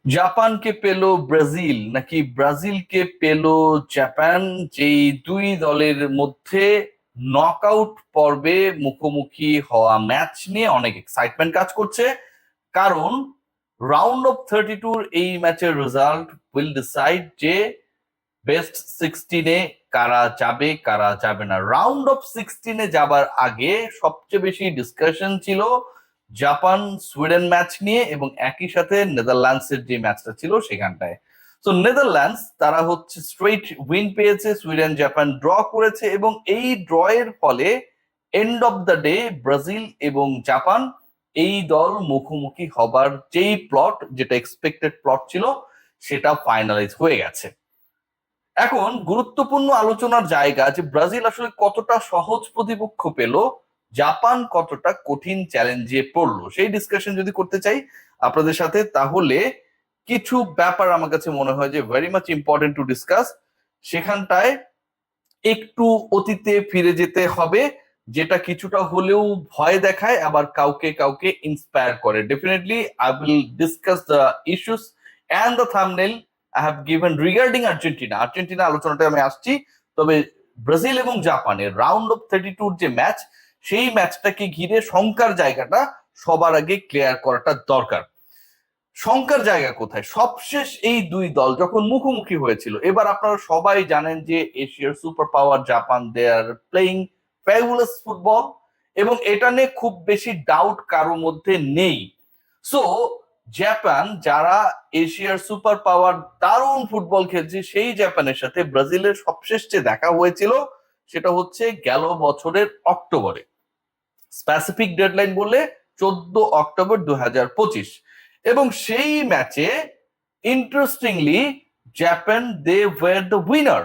জাপানকে পেল ব্রাজিল নাকি ব্রাজিলকে পেল জাপান, যেই দুই দলের মধ্যে নকআউট পর্বে মুখোমুখি হওয়া ম্যাচ নিয়ে অনেক এক্সাইটমেন্ট কাজ করছে। কারণ রাউন্ড অফ 32 এই ম্যাচের রেজাল্ট উইল ডিসাইড যে বেস্ট 16-এ কারা যাবে কারা যাবে না। রাউন্ড অফ 16-এ যাবার আগে সবচেয়ে বেশি ডিসকাশন ছিল জাপান সুইডেন ম্যাচ নিয়ে এবং একই সাথে নেদারল্যান্ডসের যে ম্যাচটা ছিল সেখানটায়। তো নেদারল্যান্ডস তারা হচ্ছে স্ট্রেইট উইন পেয়েছে, সুইডেন জাপান ড্র করেছে এবং এই ড্র এর ফলে end of the day Brazil এবং জাপান এই দল মুখোমুখি হবার যেই প্লট, যেটা এক্সপেক্টেড প্লট ছিল, সেটা ফাইনালাইজ হয়ে গেছে। এখন গুরুত্বপূর্ণ আলোচনার জায়গা যে ব্রাজিল আসলে কতটা সহজ প্রতিপক্ষ পেল, জাপান কতটা কঠিন চ্যালেঞ্জে পড়লো, সেই ডিসকাশন যদি করতে চাই আপনাদের সাথে, তাহলে কিছু ব্যাপার আমার কাছে মনে হয় যে very much important to discuss. সেখানটায় একটু অতীতে ফিরে যেতে হবে, যেটা কিছুটা হলেও ভয় দেখায় আবার কাউকে কাউকে ইন্সপায়ার করে। Definitely I will discuss the issues and the thumbnail I have given regarding Argentina. Argentina আলোচনাটা আমি আসছি, তবে ব্রাজিল এবং জাপানের রাউন্ড অফ 32 যে ম্যাচ, সেই ম্যাচটাকে ঘিরে শঙ্কার জায়গাটা সবার আগে ক্লিয়ার করাটা দরকার। শঙ্কার জায়গা কোথায়? সবশেষ এই দুই দল যখন মুখোমুখি হয়েছিল, এবার আপনারা সবাই জানেন যে এশিয়ার super power Japan, they are playing fabulous football এবং এটা নিয়ে খুব বেশি ডাউট কারোর মধ্যে নেই। সো জাপান, যারা এশিয়ার সুপার পাওয়ার দারুণ ফুটবল খেলছে, সেই জাপানের সাথে ব্রাজিলের সবশেষ যে দেখা হয়েছিল সেটা হচ্ছে গেল বছরের অক্টোবরে। স্পেসিফিক ডেডলাইন বললে 14 অক্টোবর 2025। এবং সেই ম্যাচে interestingly Japan they were the winner.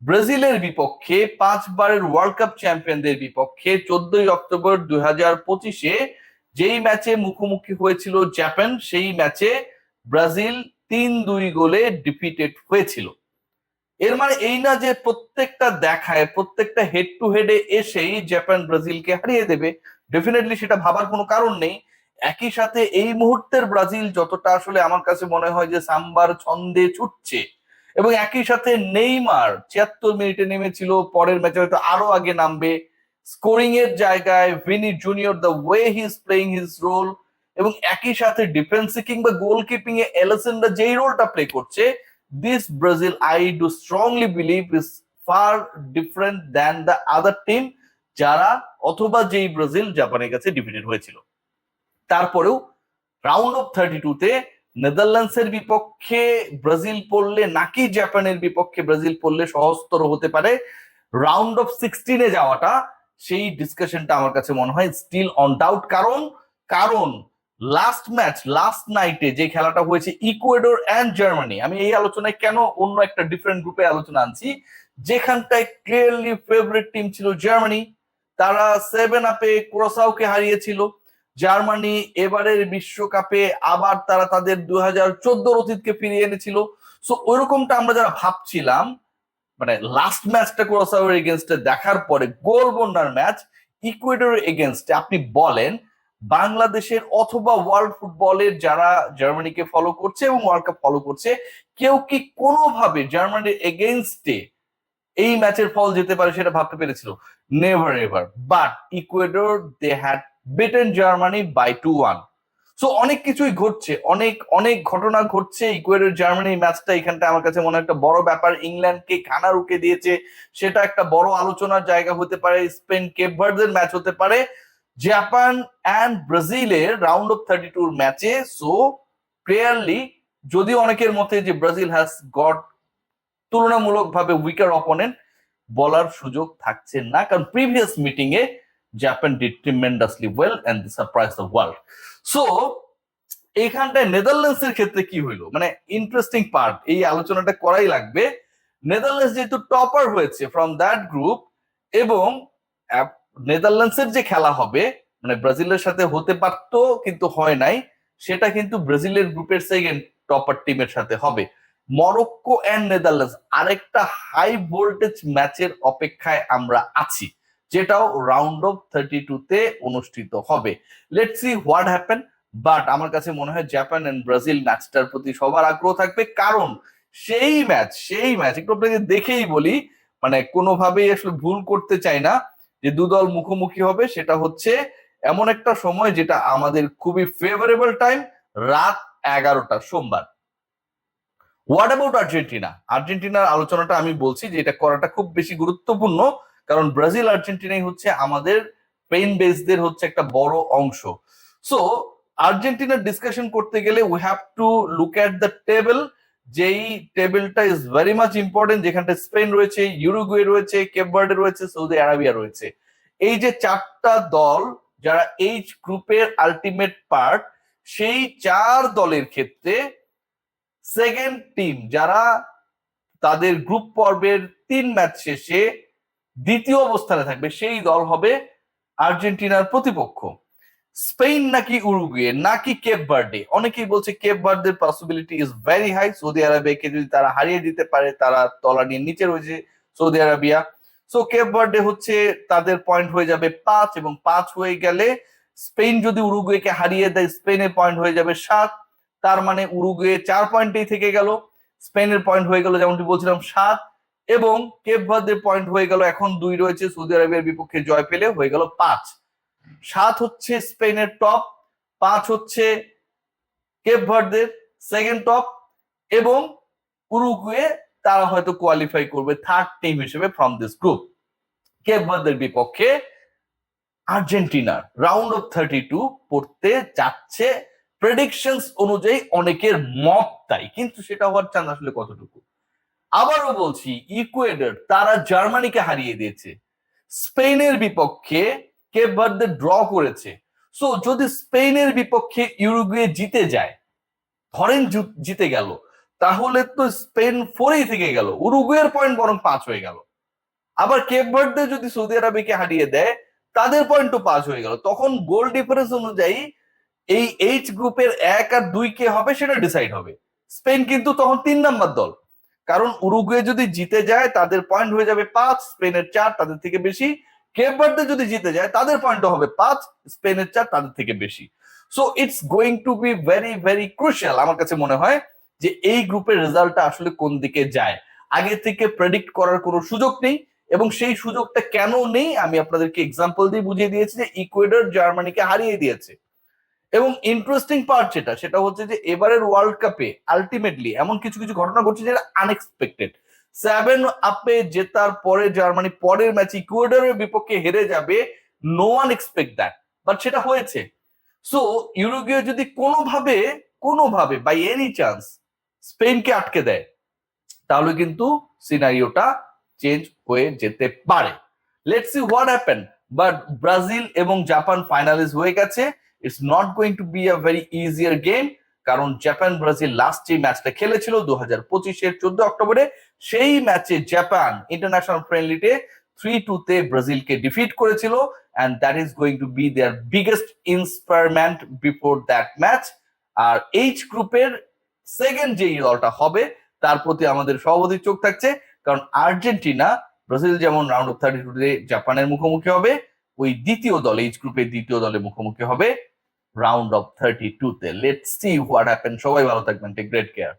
ব্রাজিলের বিপক্ষে, 5বারের ওয়ার্ল্ড কাপ চ্যাম্পিয়নদের বিপক্ষে 14 অক্টোবর 2025-এ যেই ম্যাচে মুখোমুখি হয়েছিল জাপান, সেই ম্যাচে ব্রাজিল 3-2 গোলে ডিফিটেড হয়েছিল। এর মানে এই না যে প্রত্যেকটা দেখায়, প্রত্যেকটা হেড টু হেডে এসেই জাপান ব্রাজিলকে হারিয়ে দেবে। ডেফিনেটলি সেটা ভাবার কোনো কারণ নেই। একই সাথে এই মুহূর্তের ব্রাজিল যতটা আসলে আমার কাছে মনে হয় যে সাম্বার ছন্দে ছুটছে, এবং একই সাথে নেইমার 76 মিনিটে নেমেছিল, পরের ম্যাচে হয়তো আরো আগে নামবে। স্কোরিং এর জায়গায় Vini Junior, the way he is playing his role, এবং একই সাথে ডিফেন্সে কিংবা গোলকিপিং এ এলিসনরা যেই রোলটা প্লে করছে, this Brazil I do strongly believe is far different than the other team যারা অথবা যেই ব্রাজিল জাপানের কাছে ডিফিটেড হয়েছিল। তারপরেও রাউন্ড অফ 32-তে নেদারল্যান্ডসের বিপক্ষে ব্রাজিল পড়লে নাকি জাপানের বিপক্ষে ব্রাজিল পড়লে সহজতর হতে পারে রাউন্ড অফ 16-এ যাওয়াটা, সেই ডিসকাশনটা আমার কাছে মনে হয় স্টিল অন ডাউট। কারণ কারণ লাস্ট ম্যাচ, লাস্ট নাইটে যে খেলাটা হয়েছে ইকুয়েডর অ্যান্ড জার্মানি, আমি এই আলোচনায় কেন অন্য একটা ডিফারেন্ট গ্রুপে আলোচনা আনছি, যেখানটায় ক্লিয়ারলি ফেভারিট টিম ছিল জার্মানি। তারা 7-আপে কুরাসাওকে হারিয়েছিল। জার্মানি এবারের বিশ্বকাপে আবার তারা তাদের 2014 অতীতকে ফিরিয়ে এনেছিল। সো ওইরকমটা আমরা যারা ভাবছিলাম, মানে লাস্ট ম্যাচটা কুরাসাওয়ের এগেনস্টে দেখার পরে গোল বন্যার ম্যাচ ইকুয়েডরের এগেনস্টে, আপনি বলেন বাংলাদেশের অথবা ওয়ার্ল্ড ফুটবলের যারা জার্মানিকে ফলো করছে এবং ওয়ার্ল্ড কাপ ফলো করছে, কেউ কি কোনোভাবে জার্মানির এগেনস্টে এই ম্যাচের ফল যেতে পারে সেটা ভাবতে পেরেছিল? Never ever. But Ecuador they had beaten Germany by 2-1। So অনেক কিছুই ঘটছে, অনেক অনেক ঘটনা ঘটছে। ইকুয়েডর জার্মানি ম্যাচটা এখানটা আমার কাছে মনে হয় একটা বড় ব্যাপার। ইংল্যান্ডকে কানা রুখে দিয়েছে, সেটা একটা বড় আলোচনার জায়গা হতে পারে। স্পেন কেপ ভার্দের ম্যাচ হতে পারে, জাপান অ্যান্ড ব্রাজিলের রাউন্ড অফ 32 ম্যাচে। সো ক্লিয়ারলি, যদি অনেকের মতে যে ব্রাজিল হ্যাজ গট তুলনামূলকভাবে উইকার অপোনেন্ট, বলার সুযোগ থাকছে না, কারণ প্রিভিয়াস মিটিং এ Japan did tremendously well and surprise the world. So এইখানটায় নেদারল্যান্ডস এর ক্ষেত্রে কি হইলো, মানে ইন্টারেস্টিং পার্ট, এই আলোচনাটা করাই লাগবে। নেদারল্যান্ডস যেহেতু টপার হয়েছে ফ্রম দ্যাট গ্রুপ, এবং নেদারল্যান্ডস এর যে খেলা হবে, মানে ব্রাজিলের সাথে হতে পারতো কিন্তু হয় নাই, সেটা কিন্তু ব্রাজিলের গ্রুপের সেকেন্ড টপার টিমের সাথে হবে। মরক্কো অ্যান্ড নেদারল্যান্ডস আরেকটা হাই ভোল্টেজ ম্যাচের অপেক্ষায় আমরা আছি, যেটাও রাউন্ড অফ 32-তে অনুষ্ঠিত হবে। Let's see what happen. But আমার কাছে মনে হয় জাপান এন্ড ব্রাজিল ম্যাচটার প্রতি সবার আগ্রহ থাকবে, কারণ সেই ম্যাচ একটু আপনাকে দেখেই বলি, মানে কোনোভাবেই আসলে ভুল করতে চাই না, যে দুদল মুখোমুখি হবে সেটা হচ্ছে এমন একটা সময় যেটা আমাদের খুবই ফেভারেবল টাইম, রাত 11টা সোমবার। What about Argentina? আর্জেন্টিনার আলোচনাটা আমি বলছি যে এটা করাটা খুব বেশি গুরুত্বপূর্ণ, কারণ ব্রাজিল আর্জেন্টিনাই হচ্ছে আমাদের পেইন বেসদের হচ্ছে একটা বড় অংশ। সো আর্জেন্টিনার ডিসকাশন করতে গেলে we have to look at the table, যেই টেবিলটা ইজ ভেরি মাচ ইম্পর্টেন্ট, যেখানটা স্পেন রয়েছে, ইউরুগুয়ে রয়েছে, কেপ ভার্ডে রয়েছে, সৌদি আরবিয়া রয়েছে। এই যে চারটা দল যারা এইচ গ্রুপের আলটিমেট পার্ট, সেই চার দলের ক্ষেত্রে সেকেন্ড টিম যারা তাদের গ্রুপ পর্বের 3 ম্যাচ শেষে দ্বিতীয় অবস্থানে থাকবে, সেই দল হবে আর্জেন্টিনার প্রতিপক্ষ। স্পেন নাকি উরুগুয়ে নাকি কেপ ভার্ডে? অনেকেই বলছে কেপ ভার্ডের possibility is very high. Saudi আরবিয়াকে যদি তারা হারিয়ে দিতে পারে, তারা তলা নিয়ে নিচে রয়েছে সৌদি আরবিয়া। সো কেপ ভার্ডে হচ্ছে তাদের পয়েন্ট হয়ে যাবে 5, এবং 5 হয়ে গেলে স্পেন যদি উরুগুয়েকে হারিয়ে দেয়, স্পেনের পয়েন্ট হয়ে যাবে 7। তার মানে উরুগুয়ে 4 পয়েন্টেই থেকে গেল, স্পেনের পয়েন্ট হয়ে গেল যেমনটি বলছিলাম 7, এবং কেপ ভার্দের পয়েন্ট হয়ে গেল এখন 2 রয়েছে, সৌদি আরবিয়ার বিপক্ষে জয় পেলে হয়ে গেল 5। 7 হচ্ছে স্পেনের টপ, 5 হচ্ছে কেপ ভার্দের সেকেন্ড টপ, এবং উরুগুয়ে তারা হয়তো কোয়ালিফাই করবে থার্ড টিম হিসেবে ফ্রম দিস গ্রুপ। কেপ ভার্দের বিপক্ষে আর্জেন্টিনার রাউন্ড অফ 32 পড়তে যাচ্ছে প্রেডিকশনস অনুযায়ী, অনেকের মত তাই, কিন্তু সেটা হওয়ার চান্স আসলে কতটুকু? আবারও বলছি, ইকুয়েডর তারা জার্মানিকে হারিয়ে দিয়েছে, স্পেনের বিপক্ষে কেপ ভার্দে ড্র করেছে। সো যদি স্পেনের বিপক্ষে ইউরুগুয়ে জিতে যায়, ধরেন জিতে গেল, তাহলে তো স্পেন 4-এই থেকে গেল, উরুগুয়ের পয়েন্ট বরং 5 হয়ে গেল। আবার কেপ ভার্দে যদি সৌদি আরবিয়াকে হারিয়ে দেয়, তাদের পয়েন্টও 5 হয়ে গেল। তখন গোল ডিফারেন্স অনুযায়ী এই এইচ গ্রুপের 1 আর 2 কে হবে সেটা ডিসাইড হবে। স্পেন কিন্তু তখন 3 নাম্বার দল, কারণ উরুগুয়ে যদি জিতে যায় তাদের পয়েন্ট হয়ে যাবে 5, স্পেনের 4, তাদের থেকে বেশি। কেপ ভার্দে যদি জিতে যায় তাদের পয়েন্টও হবে 5, স্পেনের 4, তাদের থেকে বেশি। So it's going to be very very crucial আমার কাছে মনে হয়, যে এই গ্রুপের রেজাল্টটা আসলে কোন দিকে যায় আগে থেকে প্রেডিক্ট করার কোনো সুযোগ নেই। এবং সেই সুযোগটা কেন নেই আমি আপনাদেরকে এক্সাম্পল দিয়ে বুঝিয়ে দিয়েছি, যে ইকুয়েডর জার্মানিকে হারিয়ে দিয়েছে। এবং ইন্টারেস্টিং পার্ট সেটা হচ্ছে যে এবারের ওয়ার্ল্ড কাপে আলটিমেটলি এমন কিছু কিছু ঘটনা ঘটছে যেটা আনএক্সপেক্টেড। 7-আপে জেতার পরে জার্মানি পরের ম্যাচ ইকুয়েডরের বিপক্ষে হেরে যাবে, no one expect that, but সেটা হয়েছে। সো ইউরোগিয়ে যদি কোনোভাবে বাই এনি চান্স স্পেনকে আটকে দেয়, তাহলে কিন্তু সিনারিওটা চেঞ্জ হয়ে যেতে পারে। Let's see what happen. But Brazil এবং জাপান ফাইনালিস্ট হয়ে গেছে। It's not going to be a very easier game, কারণ জাপান ব্রাজিল লাস্ট যে ম্যাচটা খেলেছিল 2025-এর 14 অক্টোবরে, সেই ম্যাচে জাপান ইন্টারন্যাশনাল ফ্রেন্ডলিতে 3-2-তে ব্রাজিলকে ডিফিট করেছিল, and that is going to be their biggest inspirement before that match. আর এইচ গ্রুপের সেকেন্ড যে দলটা হবে তার প্রতি আমাদের সর্বাধিক চোখ থাকছে, কারণ আর্জেন্টিনা ব্রাজিল যেমন রাউন্ড অফ 32-তে জাপানের মুখোমুখি হবে, ওই দ্বিতীয় দল এইচ গ্রুপের দ্বিতীয় দলের মুখোমুখি হবে রাউন্ড অফ 32-তে। Let's see what happen. সবাই ভালো থাকবেন, টেক গ্রেট কেয়ার।